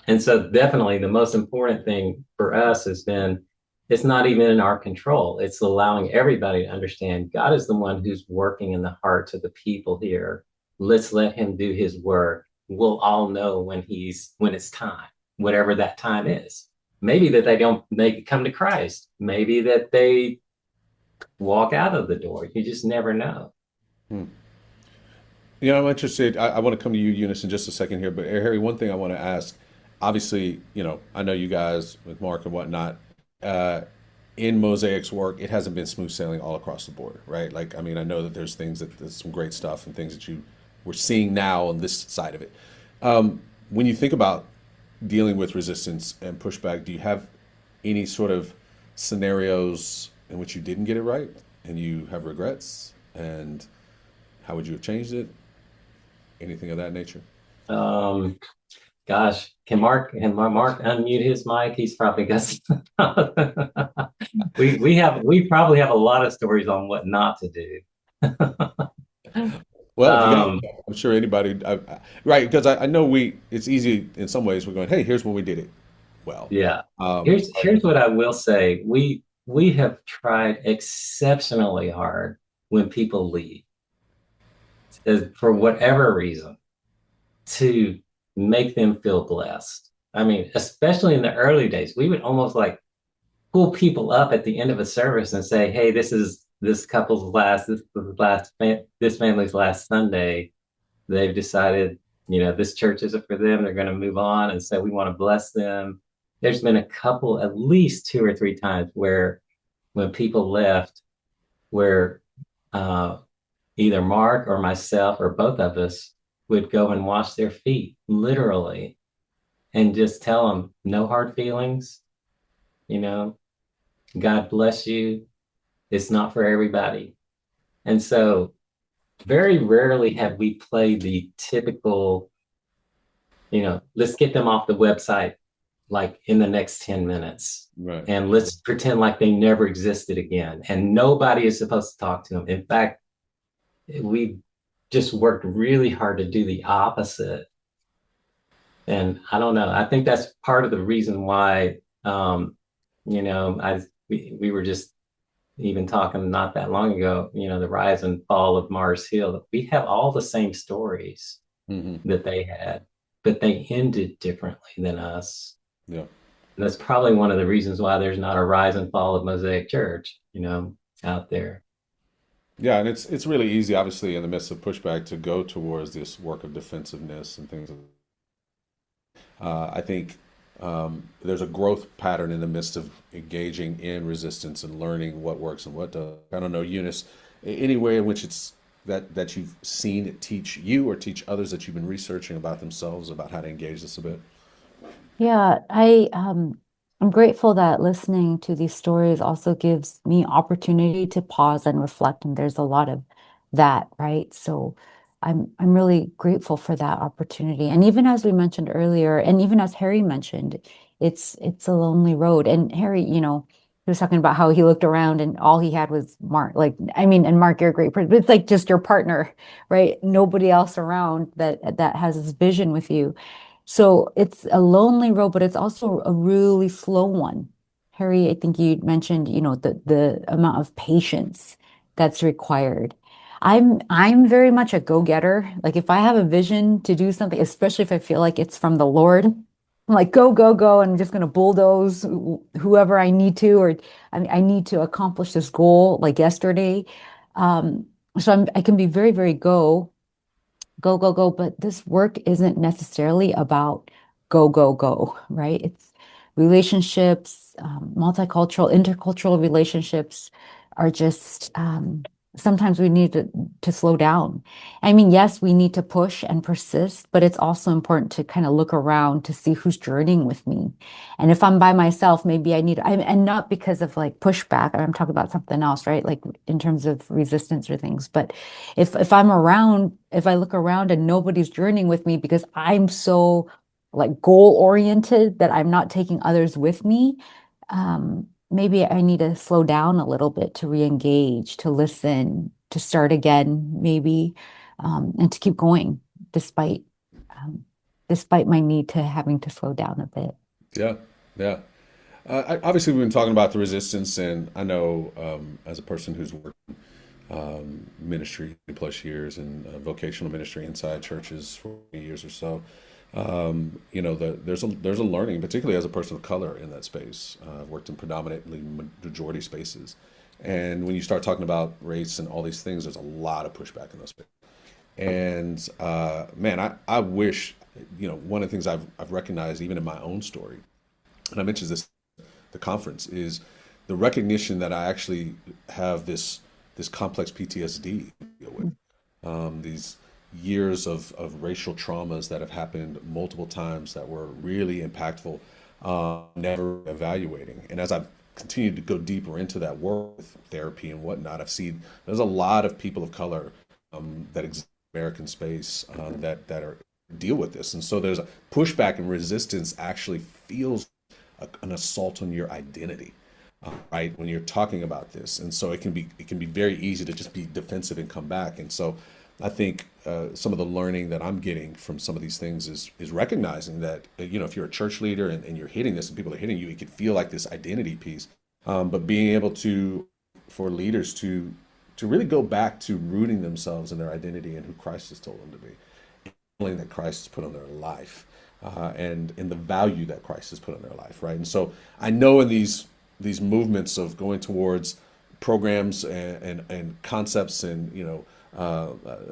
Speaker 3: And so definitely the most important thing for us has been it's not even in our control. It's allowing everybody to understand God is the one who's working in the hearts of the people here. Let's let him do his work. We'll all know when it's time, whatever that time is. Maybe that they come to Christ. Maybe that they walk out of the door. You just never know.
Speaker 1: mm. You know, I'm interested. I want to come to you, Eunice, in just a second here. But Harry, one thing I want to ask. Obviously, I know you guys with Mark and whatnot. Uh, in Mosaic's work, it hasn't been smooth sailing all across the board, right? Like, I mean, I know that there's some great stuff and things that we're seeing now on this side of it. When you think about dealing with resistance and pushback, do you have any sort of scenarios in which you didn't get it right and you have regrets? And how would you have changed it? Anything of that nature?
Speaker 3: Um, Gosh, can Mark unmute his mic? He's probably got we probably have a lot of stories on what not to do.
Speaker 1: Well, if you got,
Speaker 3: Um,
Speaker 1: I'm sure anybody, right? Because I know it's easy in some ways. We're going, hey, here's when we did it. Well,
Speaker 3: yeah.
Speaker 1: um,
Speaker 3: Here's what I will say. We have tried exceptionally hard when people leave, for whatever reason, to make them feel blessed. I mean, especially in the early days, we would almost like pull people up at the end of a service and say, "Hey, this is this family's last Sunday. They've decided, this church isn't for them. They're going to move on, and so we want to bless them." There's been a couple, at least 2 or 3 times, where when people left, where uh, either Mark or myself or both of us would go and wash their feet, literally, and just tell them no hard feelings, you know, God bless you. It's not for everybody. And so very rarely have we played the typical, let's get them off the website like in the next 10 minutes.
Speaker 1: Right.
Speaker 3: And let's pretend like they never existed again. And nobody is supposed to talk to them. In fact, we just worked really hard to do the opposite. And I don't know. I think that's part of the reason why, we were just even talking not that long ago, the rise and fall of Mars Hill. We have all the same stories
Speaker 1: Hmm.
Speaker 3: that they had, but they ended differently than us.
Speaker 1: Yeah.
Speaker 3: And that's probably one of the reasons why there's not a rise and fall of Mosaic Church, out there.
Speaker 1: Yeah, and it's really easy, obviously, in the midst of pushback, to go towards this work of defensiveness and things. I think there's a growth pattern in the midst of engaging in resistance and learning what works and what does. I don't know, Eunice, any way in which it's that you've seen it teach you or teach others that you've been researching about themselves about how to engage this a bit?
Speaker 2: Yeah, I'm grateful that listening to these stories also gives me opportunity to pause and reflect, and there's a lot of that, right? So I'm really grateful for that opportunity. And even as we mentioned earlier, and even as Harry mentioned, it's a lonely road. And Harry, he was talking about how he looked around and all he had was Mark. Like, I mean, and Mark, you're a great person, but it's like just your partner, right? Nobody else around that has this vision with you. So it's a lonely road, but it's also a really slow one. Harry, I think you mentioned, the amount of patience that's required. I'm very much a go-getter. Like if I have a vision to do something, especially if I feel like it's from the Lord, I'm like, go, go, go, and I'm just going to bulldoze whoever I need to, or I need to accomplish this goal like yesterday. So I can be very, very go, go, go. But this work isn't necessarily about go, go, go, right? It's relationships, multicultural, intercultural relationships are just sometimes we need to slow down. I mean, yes, we need to push and persist, but it's also important to kind of look around to see who's journeying with me. And if I'm by myself, maybe and not because of like pushback, I'm talking about something else, right? Like in terms of resistance or things, but if I'm around, if I look around and nobody's journeying with me because I'm so like goal oriented that I'm not taking others with me, maybe I need to slow down a little bit to re-engage, to listen, to start again, maybe, and to keep going despite um, despite my need to having to slow down a bit.
Speaker 1: Yeah, yeah. Obviously, we've been talking about the resistance, and I know as a person who's worked ministry plus years and vocational ministry inside churches for years or so, there's a learning, particularly as a person of color in that space. I've worked in predominantly majority spaces, and when you start talking about race and all these things, there's a lot of pushback in those spaces. And man, I wish, one of the things I've recognized even in my own story, and I mentioned this at the conference, is the recognition that I actually have this complex PTSD to deal with. These years of racial traumas that have happened multiple times that were really impactful, never evaluating. And as I've continued to go deeper into that work with therapy and whatnot, I've seen there's a lot of people of color that exist in American space that are deal with this. And so there's a pushback and resistance actually feels an assault on your identity, right? When you're talking about this, and so it can be very easy to just be defensive and come back. And so I think some of the learning that I'm getting from some of these things is recognizing that if you're a church leader and you're hitting this and people are hitting you, it could feel like this identity piece, but being able to for leaders to really go back to rooting themselves in their identity and who Christ has told them to be, that Christ has put on their life, and in the value that Christ has put on their life, right? And so I know in these movements of going towards programs and concepts and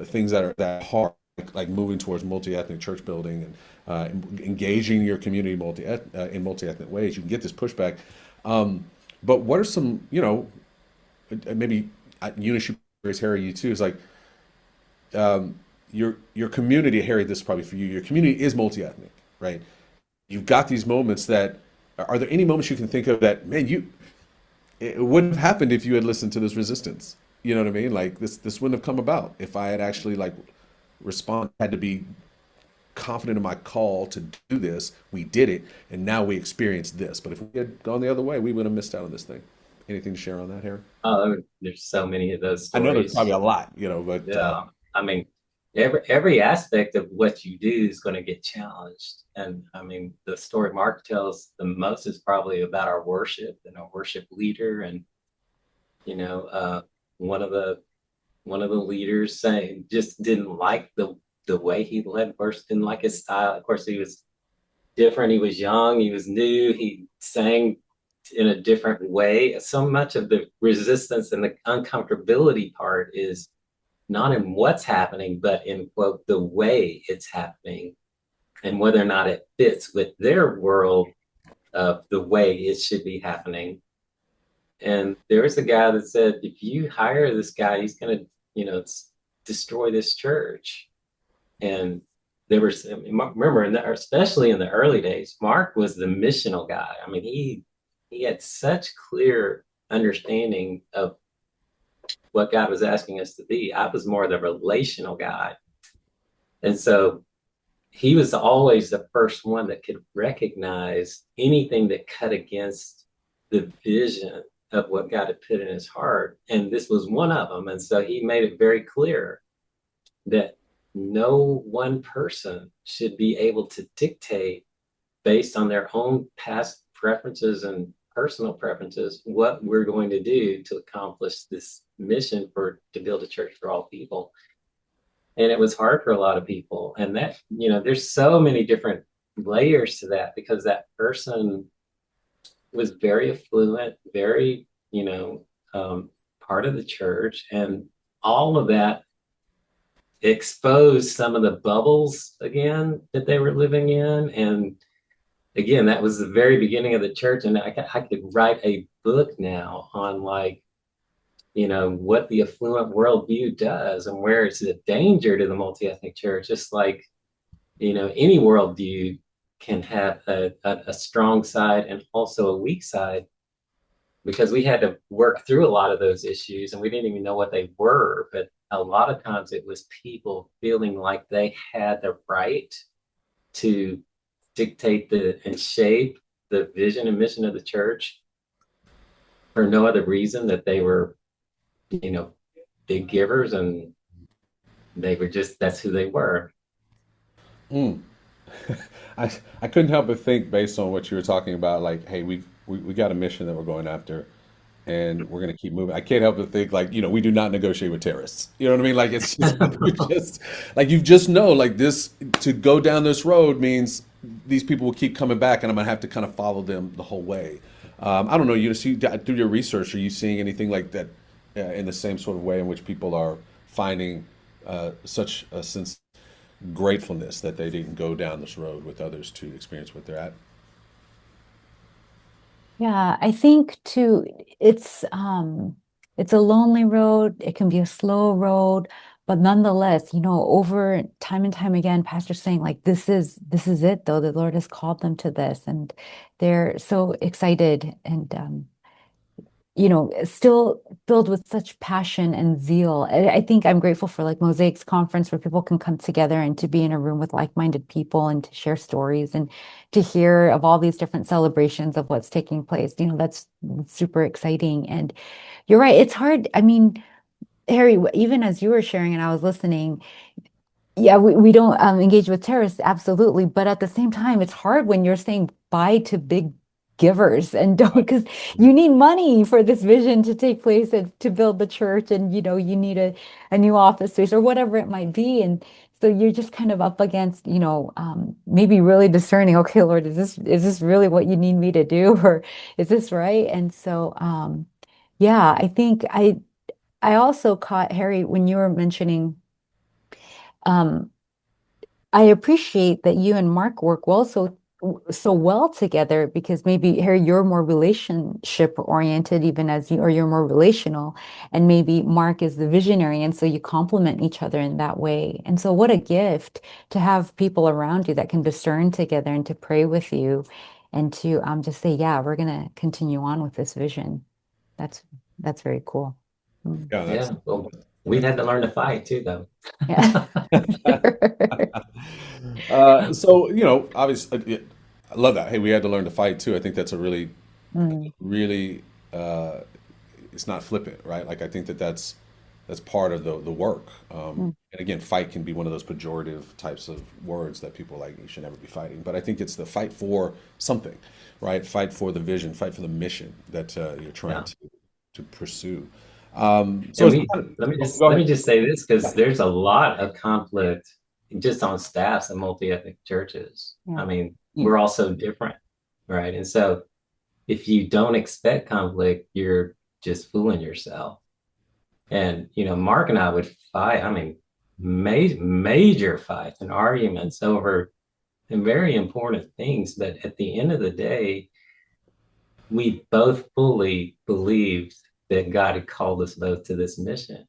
Speaker 1: things that are that hard, like moving towards multi-ethnic church building and engaging your community in multi-ethnic ways, you can get this pushback. But what are some, maybe Eunice, you raise Harry, you too, is like your community, Harry, this is probably for you. Your community is multi-ethnic, right? you've got these moments that are there any moments you can think of that, man, it wouldn't have happened if you had listened to this resistance? You know what I mean? Like this wouldn't have come about if I had actually like had to be confident in my call to do this. We did it, and now we experienced this. But if we had gone the other way, we would have missed out on this thing. Anything to share on that, Harry?
Speaker 3: Oh, there's so many of those
Speaker 1: I know there's probably
Speaker 3: stories.
Speaker 1: a lot, you know, but
Speaker 3: Yeah. I mean, every aspect of what you do is going to get challenged. And I mean, the story Mark tells the most is probably about our worship and our worship leader. And, you know, one of the one of the leaders saying just didn't like the way he led worship, didn't like his style. Of course, he was different. He was young, he was new, he sang in a different way. So much of the resistance and the uncomfortability part is not in what's happening, but in quote the way it's happening and whether or not it fits with their world of the way it should be happening. And there was a guy that said, if you hire this guy, he's going to, you know, destroy this church. And there was, I mean, remember, especially in the early days, Mark was the missional guy. I mean, he had such clear understanding of what God was asking us to be. I was more the relational guy. And so he was always the first one that could recognize anything that cut against the vision of what God had put in his heart. And this was one of them. And so he made it very clear that no one person should be able to dictate based on their own past preferences and personal preferences what we're going to do to accomplish this mission for to build a church for all people. And it was hard for a lot of people. And that, you know, there's so many different layers to that because that person was very affluent, very, you know, part of the church, and all of that exposed some of the bubbles again that they were living in. And again, that was the very beginning of the church. And I could write a book now on like, you know, what the affluent worldview does and where it's a danger to the multi-ethnic church. Just like, you know, any worldview can have a strong side and also a weak side because we had to work through a lot of those issues and we didn't even know what they were. But a lot of times it was people feeling like they had the right to dictate and shape the vision and mission of the church for no other reason that they were, you know, big givers and they were just, that's who they were.
Speaker 1: mm. I couldn't help but think based on what you were talking about, like, hey, we got a mission that we're going after, and we're going to keep moving. I can't help but think, like, you know, we do not negotiate with terrorists. You know what I mean? Like, it's just, we just, like, you just know, like, this, to go down this road means these people will keep coming back, and I'm going to have to kind of follow them the whole way. I don't know, you see, through your research, are you seeing anything like that in the same sort of way in which people are finding such a sense gratefulness that they didn't go down this road with others to experience what they're at?
Speaker 2: Yeah, I think too, it's a lonely road, it can be a slow road, but nonetheless, over time and time again, pastors saying like this is it though. The Lord has called them to this, and they're so excited and still filled with such passion and zeal. I think I'm grateful for like Mosaic's conference where people can come together and to be in a room with like-minded people and to share stories and to hear of all these different celebrations of what's taking place. That's super exciting. And you're right, it's hard. I mean, Harry, even as you were sharing and I was listening, yeah, we don't engage with terrorists, absolutely. But at the same time, it's hard when you're saying bye to big givers and don't,
Speaker 1: Right.
Speaker 2: because you need money for this vision to take place and to build the church, and you need a new office space or whatever it might be. And so you're just kind of up against, maybe really discerning, okay, Lord, is this really what you need me to do, or is this right? And so yeah, I think I also caught Harry when you were mentioning. Um, I appreciate that you and Mark work well. So so well together because maybe Harry, you're more relationship oriented, even as you, or you're more relational, and maybe Mark is the visionary, and so you complement each other in that way. And so, what a gift to have people around you that can discern together and to pray with you, and to just say, yeah, we're gonna continue on with this vision. That's that's very cool. Mm.
Speaker 1: Yeah,
Speaker 3: Yeah. Well, we've
Speaker 1: that's
Speaker 3: had to learn to fight too, though.
Speaker 2: Yeah, sure.
Speaker 1: so obviously, I love that. Hey, we had to learn to fight too. I think that's a really,
Speaker 2: Mm,
Speaker 1: really, it's not flippant, right? Like I think that's part of the work.
Speaker 2: mm,
Speaker 1: And again, fight can be one of those pejorative types of words that people like you should never be fighting. But I think it's the fight for something, right? Fight for the vision, fight for the mission that you're trying
Speaker 3: Yeah.
Speaker 1: to pursue. So
Speaker 3: And
Speaker 1: it's
Speaker 3: we
Speaker 1: kind of,
Speaker 3: let me
Speaker 1: oh,
Speaker 3: just
Speaker 1: go
Speaker 3: let me
Speaker 1: ahead.
Speaker 3: just say this because there's a lot of conflict just on staffs and multi-ethnic churches.
Speaker 2: yeah.
Speaker 3: I mean, we're all so different, right? And so if you don't expect conflict, you're just fooling yourself. And Mark and I would fight. I mean, major fights and arguments over very important things. But at the end of the day, we both fully believed that God had called us both to this mission.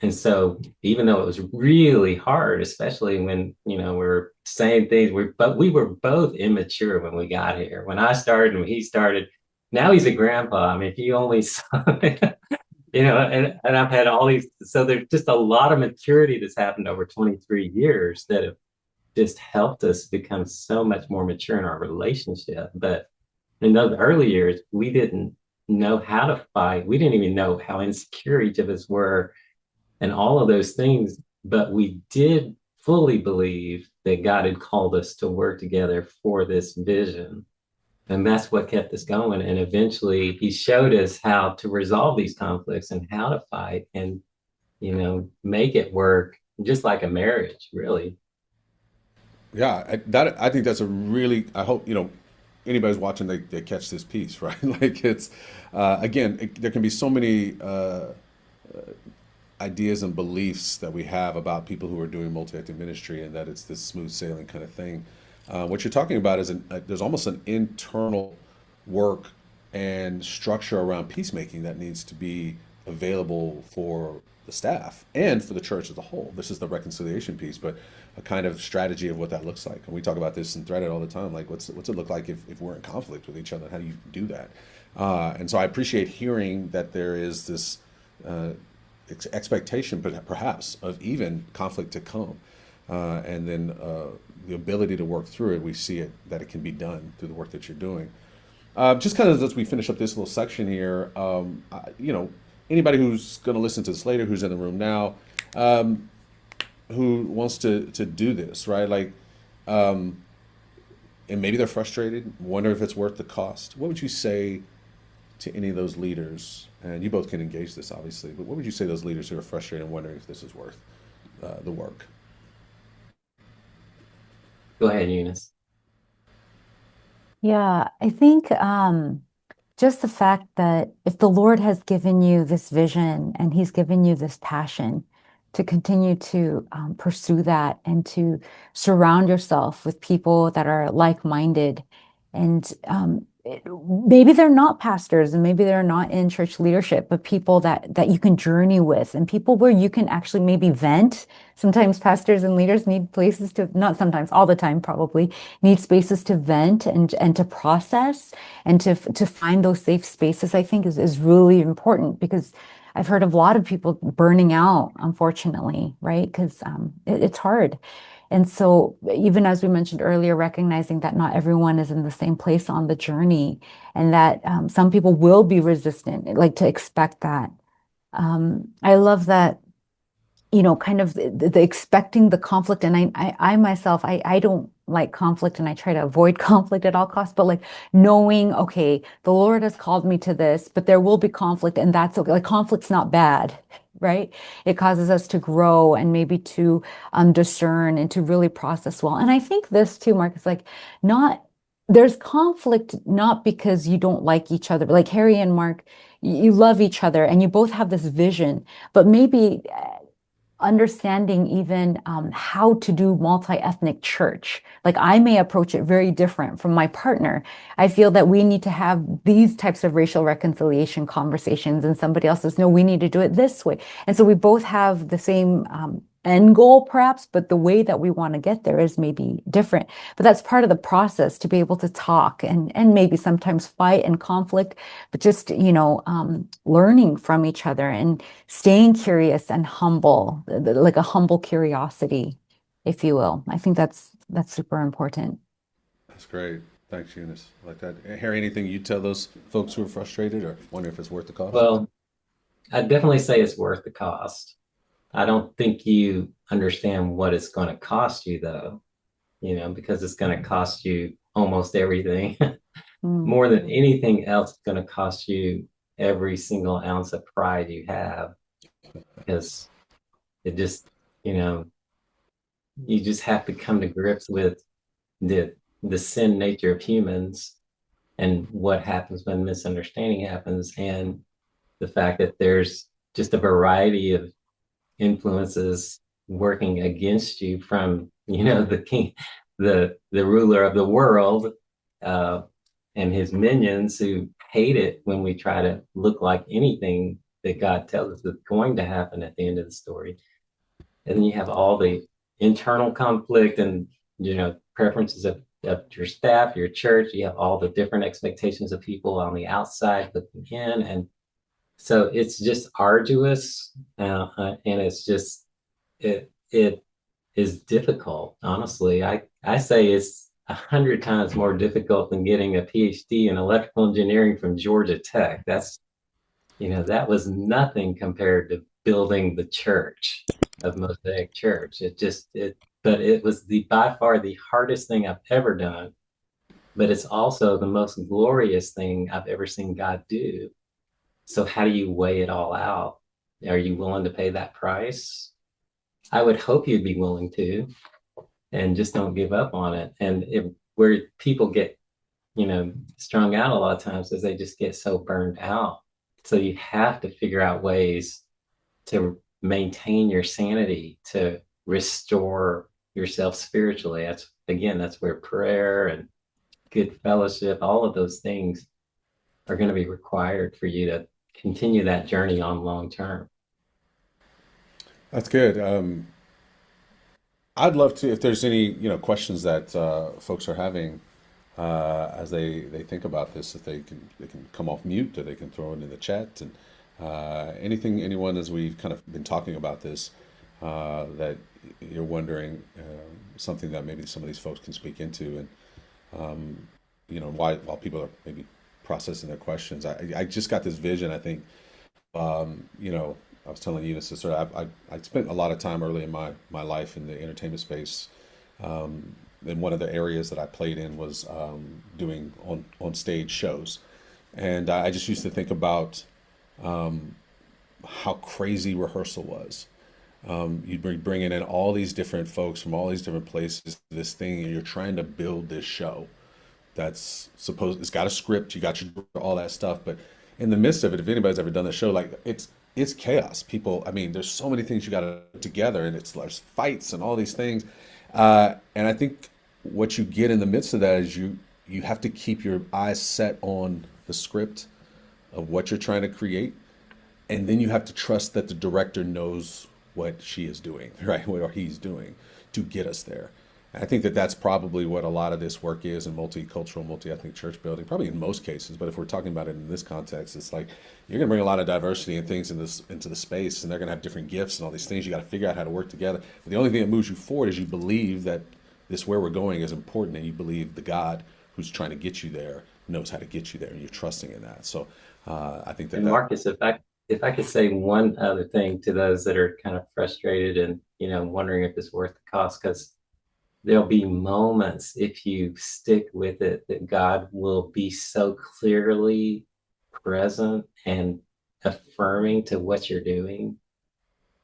Speaker 3: And so, even though it was really hard, especially when we're saying things, we were both immature when we got here. When I started and when he started, now he's a grandpa. I mean, if you only saw, and I've had all these. So there's just a lot of maturity that's happened over 23 years that have just helped us become so much more mature in our relationship. But in those early years, we didn't know how to fight. We didn't even know how insecure each of us were and all of those things. But we did fully believe that God had called us to work together for this vision. And that's what kept us going. And eventually he showed us how to resolve these conflicts and how to fight and, make it work just like a marriage, really.
Speaker 1: Yeah, I think that's a really. I hope anybody's watching they catch this piece, right? Like it's again, there can be so many ideas and beliefs that we have about people who are doing multi-ethnic ministry, and that it's this smooth sailing kind of thing. What you're talking about is there's almost an internal work and structure around peacemaking that needs to be available for the staff and for the church as a whole. This is the reconciliation piece, but a kind of strategy of what that looks like. And we talk about this in Threaded all the time. Like, what's it look like if we're in conflict with each other? How do you do that? And so I appreciate hearing that there is this uh, expectation, but perhaps of even conflict to come, and then the ability to work through it. We see it that it can be done through the work that you're doing. Just kind of as we finish up this little section here, anybody who's going to listen to this later, who's in the room now, who wants to do this, right? Like, and maybe they're frustrated, wonder if it's worth the cost. What would you say to any of those leaders? And you both can engage this, obviously, but what would you say to those leaders who are frustrated and wondering if this is worth the work?
Speaker 3: Go ahead, Eunice.
Speaker 2: Yeah, I think just the fact that if the Lord has given you this vision and He's given you this passion to continue to pursue that and to surround yourself with people that are like-minded and maybe they're not pastors and maybe they're not in church leadership, but people that you can journey with and people where you can actually maybe vent. Sometimes pastors and leaders need places to, not sometimes, all the time probably, need spaces to vent and to process and to find those safe spaces, I think is really important because I've heard of a lot of people burning out, unfortunately, right? Because it's hard. And so, even as we mentioned earlier, recognizing that not everyone is in the same place on the journey, and that some people will be resistant, like to expect that. I love that kind of the expecting the conflict. And I myself, I don't like conflict and I try to avoid conflict at all costs, but like knowing, okay, the Lord has called me to this, but there will be conflict and that's okay. Like conflict's not bad, right? It causes us to grow and maybe to discern and to really process well. And I think this too, Mark, is like not, there's conflict not because you don't like each other, like Harry and Mark, you love each other and you both have this vision, but maybe understanding even how to do multi-ethnic church. Like I may approach it very different from my partner. I feel that we need to have these types of racial reconciliation conversations, and somebody else says, no, we need to do it this way. And so we both have the same end goal, perhaps, but the way that we want to get there is maybe different. But that's part of the process to be able to talk and maybe sometimes fight and conflict, but just, learning from each other and staying curious and humble, like a humble curiosity, if you will. I think that's super important.
Speaker 1: That's great. Thanks, Eunice. I like that. Harry, anything you tell those folks who are frustrated or wonder if it's worth the cost?
Speaker 3: Well, I definitely say it's worth the cost. I don't think you understand what it's going to cost you, though, because it's going to cost you almost everything.
Speaker 2: Mm,
Speaker 3: More than anything else, it's going to cost you every single ounce of pride you have because it just, you know, you just have to come to grips with the sin nature of humans and what happens when misunderstanding happens and the fact that there's just a variety of influences working against you from the king, the ruler of the world, uh, and his minions who hate it when we try to look like anything that God tells us is going to happen at the end of the story. And then you have all the internal conflict and preferences of your staff, your church. You have all the different expectations of people on the outside looking in, and so it's just arduous, and it is difficult. Honestly, I say it's 100 times more difficult than getting a PhD in electrical engineering from Georgia Tech. That was nothing compared to building the church of Mosaic Church. But it was the by far the hardest thing I've ever done. But it's also the most glorious thing I've ever seen God do. So how do you weigh it all out? Are you willing to pay that price? I would hope you'd be willing to, and just don't give up on it. And where people get, strung out a lot of times is they just get so burned out. So you have to figure out ways to maintain your sanity, to restore yourself spiritually. That's where prayer and good fellowship, all of those things are going to be required for you to continue that journey on long term.
Speaker 1: That's good. I'd love to, if there's any, questions that folks are having as they think about this, if they can come off mute or they can throw it in the chat and anything, anyone as we've kind of been talking about this that you're wondering something that maybe some of these folks can speak into and while people are maybe processing their questions. I just got this vision. I think I was telling you, sister, I spent a lot of time early in my life in the entertainment space. And one of the areas that I played in was doing on stage shows. And I just used to think about how crazy rehearsal was. You'd be bringing in all these different folks from all these different places to this thing, and you're trying to build this show that's supposed, it's got a script, you got your all that stuff, but in the midst of it, if anybody's ever done the show, like it's chaos. People, I mean, there's so many things you got to put together, and there's fights and all these things, and I think what you get in the midst of that is you have to keep your eyes set on the script of what you're trying to create, and then you have to trust that the director knows what she is doing, right? What or he's doing to get us there. I think that that's probably what a lot of this work is in multicultural, multi-ethnic church building, probably in most cases. But if we're talking about it in this context, it's like you're going to bring a lot of diversity and things into the space, and they're going to have different gifts and all these things. You got to figure out how to work together. But the only thing that moves you forward is you believe that this where we're going is important, and you believe the God who's trying to get you there knows how to get you there, and you're trusting in that. So I think that
Speaker 3: And Marcus, if I could say one other thing to those that are kind of frustrated and wondering if it's worth the cost, because there'll be moments if you stick with it that God will be so clearly present and affirming to what you're doing.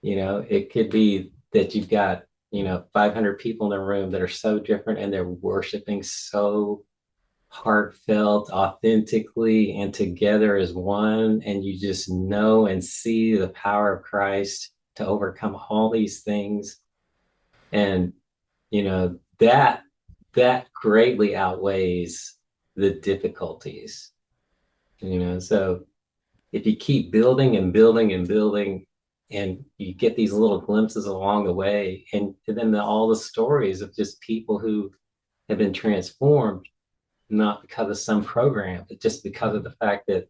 Speaker 3: It could be that you've got 500 people in a room that are so different and they're worshiping so heartfelt, authentically, and together as one. And you just know and see the power of Christ to overcome all these things. And, that greatly outweighs the difficulties, so if you keep building and building and building, and you get these little glimpses along the way, and then all the stories of just people who have been transformed, not because of some program, but just because of the fact that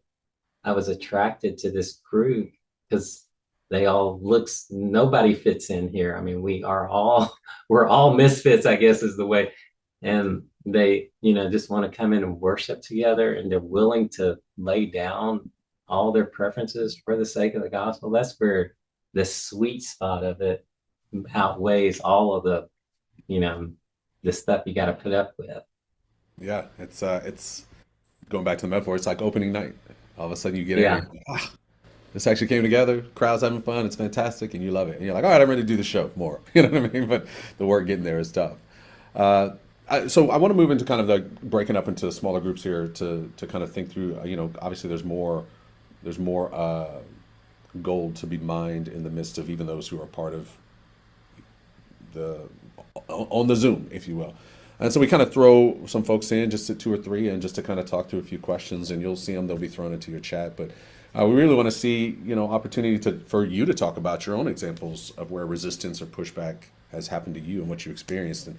Speaker 3: I was attracted to this group, because nobody fits in here. I mean, we're all misfits, I guess is the way. And they, just want to come in and worship together, and they're willing to lay down all their preferences for the sake of the gospel. That's where the sweet spot of it outweighs all of you know, the stuff you got to put up with.
Speaker 1: Yeah, it's going back to the metaphor. It's like opening night. All of a sudden, you get in,
Speaker 3: Yeah.
Speaker 1: and, this actually came together. Crowd's having fun. It's fantastic, and you love it. And you're like, all right, I'm ready to do the show more. You know what I mean? But the work getting there is tough. So I want to move into kind of the breaking up into smaller groups here to kind of think through. Obviously there's more gold to be mined in the midst of even those who are part of the on the Zoom, if you will. And so we kind of throw some folks in, just at two or three, and just to kind of talk through a few questions, and you'll see them; they'll be thrown into your chat. But we really want to see, opportunity for you to talk about your own examples of where resistance or pushback has happened to you and what you experienced, and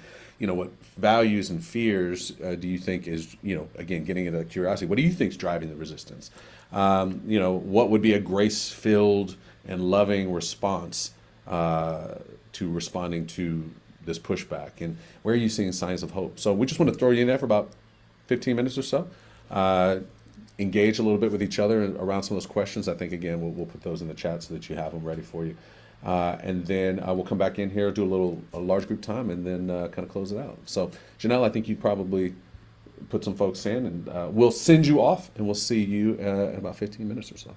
Speaker 1: what values and fears do you think is, again, getting into curiosity. What do you think is driving the resistance? What would be a grace-filled and loving response to responding to this pushback, and where are you seeing signs of hope? So we just want to throw you in there for about 15 minutes or so. Engage a little bit with each other around some of those questions. I think, again, we'll put those in the chat so that you have them ready for you. And then we'll come back in here, do a large group time, and then kind of close it out. So, Janelle, I think you probably put some folks in, and we'll send you off, and we'll see you in about 15 minutes or so.